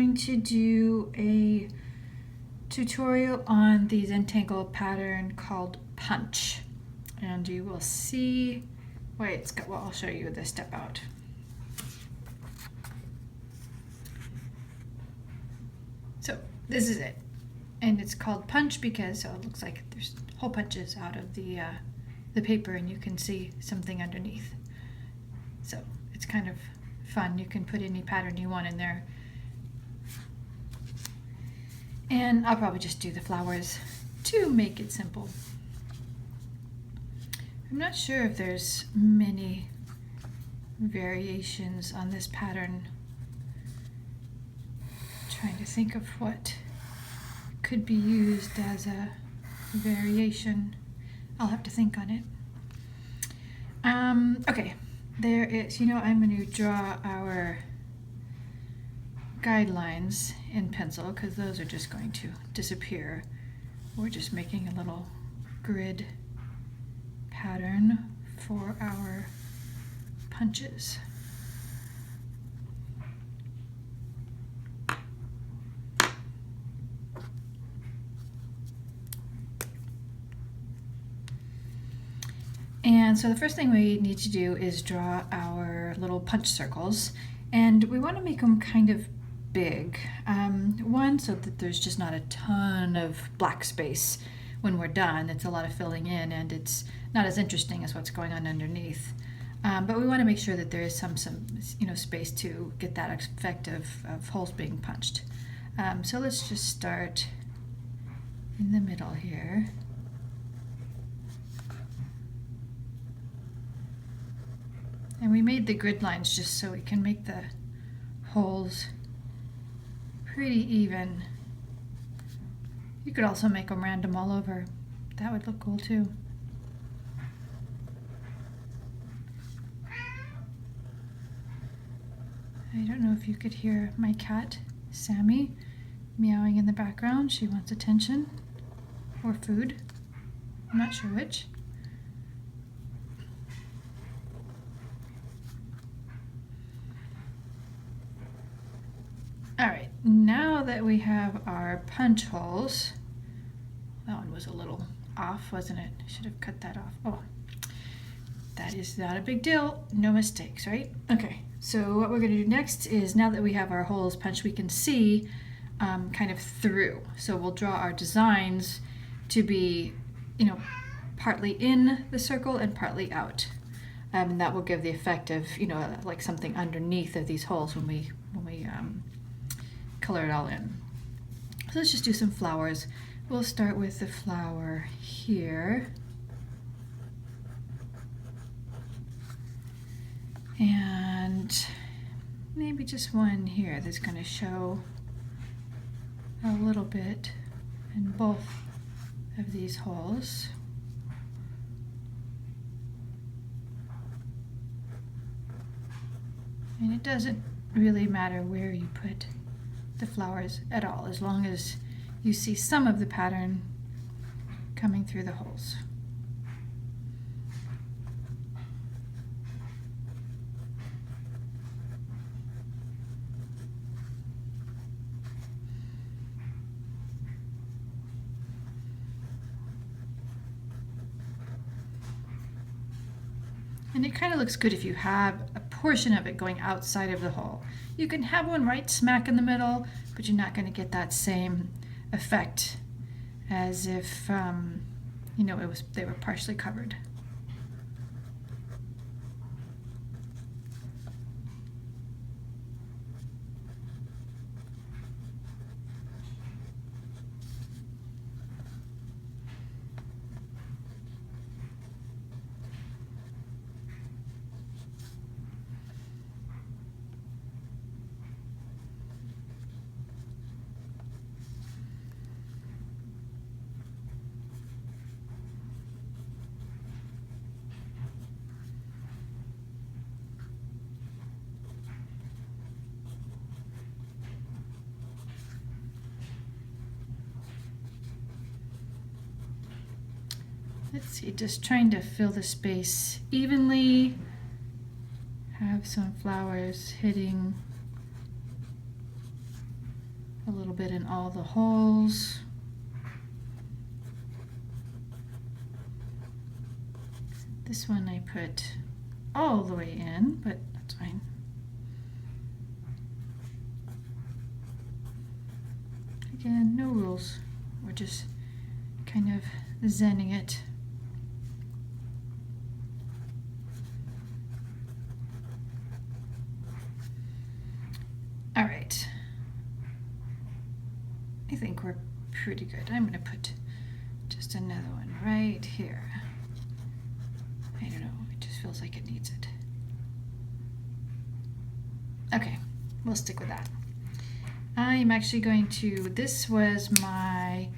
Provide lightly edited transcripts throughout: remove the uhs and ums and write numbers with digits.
going to do a tutorial on the Zentangle pattern called Punch. And you will see, well, I'll show you the step out. So this is it. And it's called Punch because it looks like there's hole punches out of the paper and you can see something underneath. So it's kind of fun. You can put any pattern you want in there. And I'll probably just do the flowers to make it simple. I'm not sure if there's many variations on this pattern. I'm trying to think of what could be used as a variation. I'll have to think on it. Okay, there is, I'm going to draw our guidelines in pencil because those are just going to disappear. We're just making a little grid pattern for our punches. And so the first thing we need to do is draw our little punch circles, and we want to make them kind of big. One, so that there's just not a ton of black space when we're done. It's a lot of filling in and it's not as interesting as what's going on underneath. But we want to make sure that there is some space to get that effect of holes being punched. So let's just start in the middle here. And we made the grid lines just so we can make the holes pretty even. You could also make them random all over. That would look cool too. I don't know if you could hear my cat, Sammy, meowing in the background. She wants attention or food. I'm not sure which. All right, now that we have our punch holes, that one was a little off, wasn't it? I should have cut that off. Oh, that is not a big deal. No mistakes, right? Okay, so what we're going to do next is, now that we have our holes punched, we can see kind of through. So we'll draw our designs to be, partly in the circle and partly out. And that will give the effect of, like something underneath of these holes when we color it all in. So let's just do some flowers. We'll start with the flower here. And maybe just one here that's going to show a little bit in both of these holes. And it doesn't really matter where you put the flowers at all, as long as you see some of the pattern coming through the holes. And it kind of looks good if you have a portion of it going outside of the hole. You can have one right smack in the middle, but you're not going to get that same effect as if they were partially covered. Let's see, just trying to fill the space evenly. Have some flowers hitting a little bit in all the holes. This one I put all the way in, but that's fine. Again, no rules. We're just kind of zenning it. All right. I think we're pretty good. I'm going to put just another one right here. I don't know, it just feels like it needs it. Okay, we'll stick with that. I'm actually going to, this was my,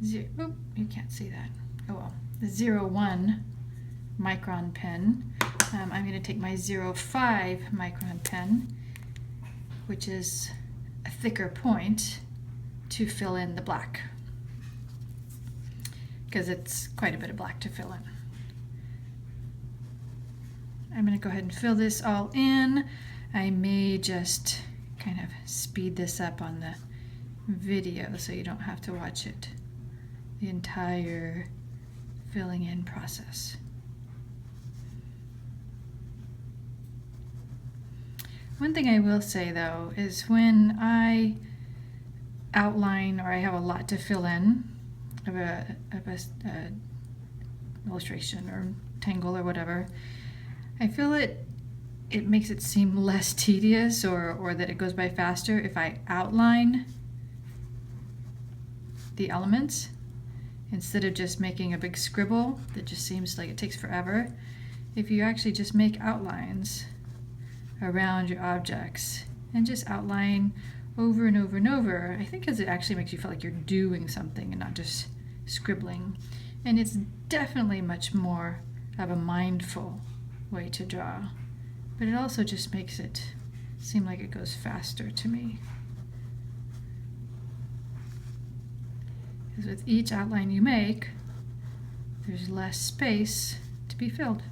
you can't see that. Oh well, the 01 micron pen. I'm going to take my 05 micron pen, which is a thicker point, to fill in the black, because it's quite a bit of black to fill in. I'm going to go ahead and fill this all in. I may just kind of speed this up on the video so you don't have to watch it, the entire filling in process. One thing I will say though is when I outline or I have a lot to fill in of a illustration or tangle or whatever, I feel it makes it seem less tedious or that it goes by faster if I outline the elements instead of just making a big scribble that just seems like it takes forever. If you actually just make outlines around your objects and just outline over and over and over, I think because it actually makes you feel like you're doing something and not just scribbling. And it's definitely much more of a mindful way to draw, but it also just makes it seem like it goes faster to me. Because with each outline you make, there's less space to be filled.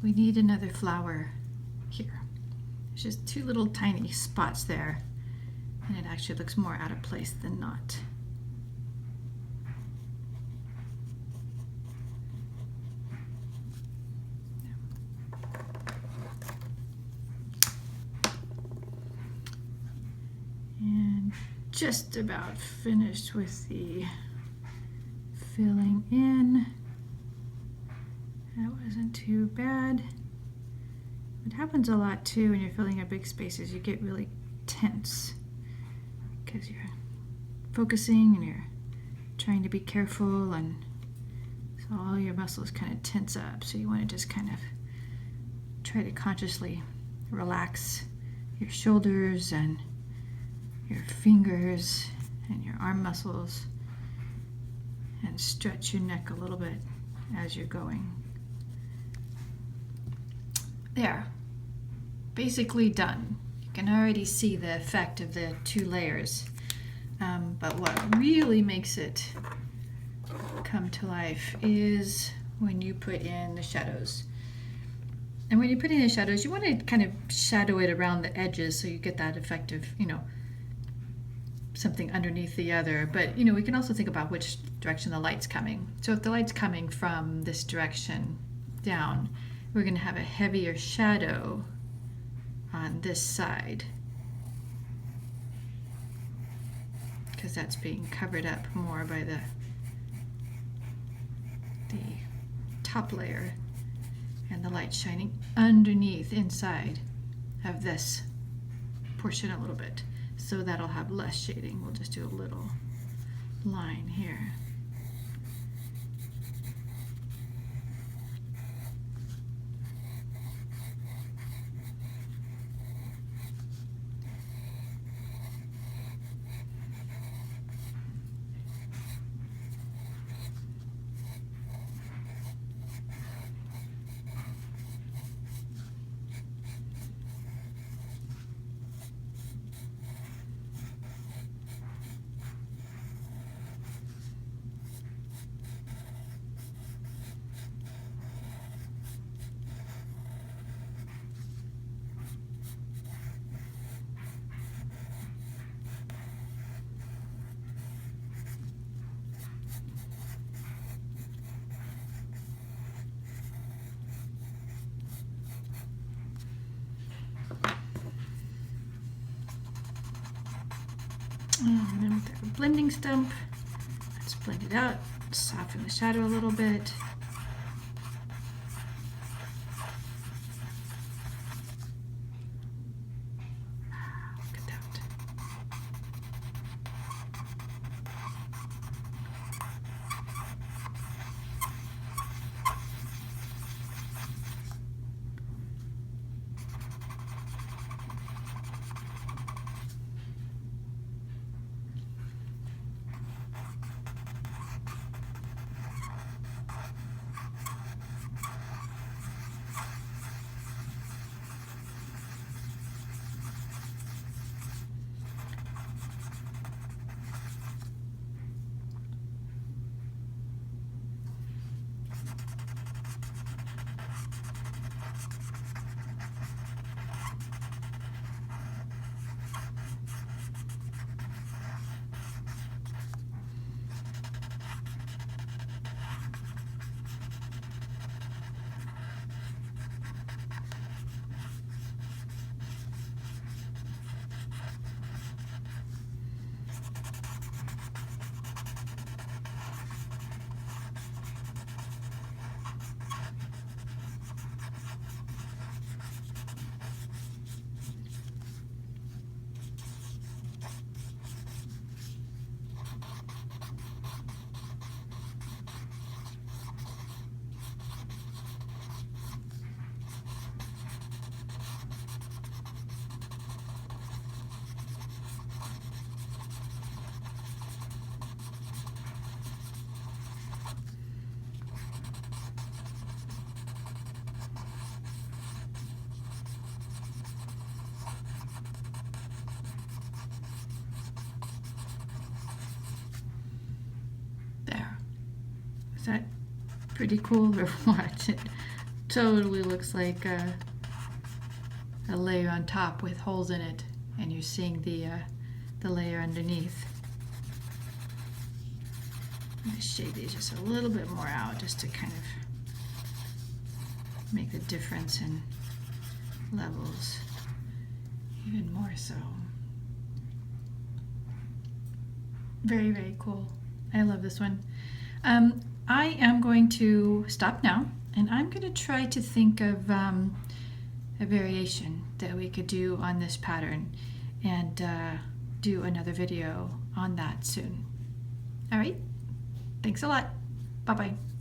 We need another flower here. There's just two little tiny spots there, and it actually looks more out of place than not. And just about finished with the filling in. That wasn't too bad. What happens a lot too when you're filling in big spaces, you get really tense because you're focusing and you're trying to be careful, and so all your muscles kind of tense up. So you want to just kind of try to consciously relax your shoulders and your fingers and your arm muscles and stretch your neck a little bit as you're going. There, basically done. You can already see the effect of the two layers, but what really makes it come to life is when you put in the shadows. And when you put in the shadows, you want to kind of shadow it around the edges so you get that effect of, something underneath the other. But, we can also think about which direction the light's coming. So if the light's coming from this direction down, we're going to have a heavier shadow on this side because that's being covered up more by the top layer, and the light shining underneath inside of this portion a little bit. So that'll have less shading. We'll just do a little line here. And then with our blending stump, let's blend it out, soften the shadow a little bit. Look at that. There. Is that pretty cool or what? It totally looks like a layer on top with holes in it, and you're seeing the layer underneath. I'm going to shade these just a little bit more out just to kind of make the difference in levels even more so. Very, very cool. I love this one. I am going to stop now, and I'm going to try to think of a variation that we could do on this pattern, and do another video on that soon. All right, thanks a lot. Bye-bye.